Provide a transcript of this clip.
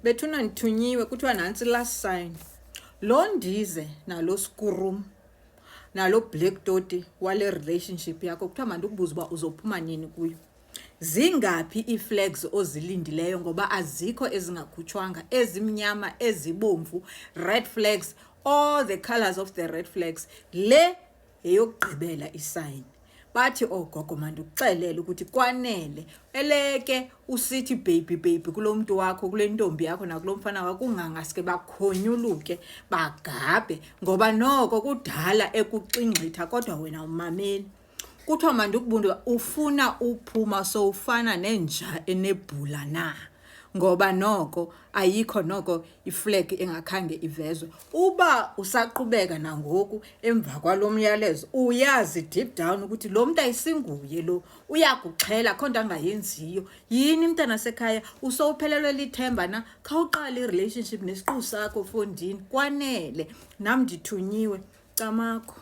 bethuna ndithunyiwe kuthiwa nantsi last sign. Lo Ndize nalo Skurum nalo Black Toti wale relationship yakho kuthiwa mandikubuza uba uzophuma nini kuyo. Zingaphi ii-flags ozilindileyo ngoba azikho ezingakhutshwanga, ezimnyama, ezibomvu, red flags, all the colors of the red flags. Le yeyokugqibela isayini. Bathi ogogo mandikuxelele ukuthi kwanele eleke usithi baby kulo mntu wakho, kule ntombi yakho nakulo mfana wakho ungangaske bakhonyuluke bagabhe ngoba noko kudala ekuxingxitha kodwa wena umameli. Kuthiwa mandikubunde ufuna uphuma sowufana nenja enebhula na, ngoba noko ayikho noko iflag engakhange ivezwe. Uba usaqhubeka nangoku emva kwalo myalezo uyazi deep down ukuthi lo mntu ayisinguye lo, uyakuxhela khonto angayenziyo. Yini mntana sekhaya usowuphelelwe lithemba na? Khawuqala i-relationship nesiqu sakho Fondini, kwanele. Nam ndithunyiwe, camakho.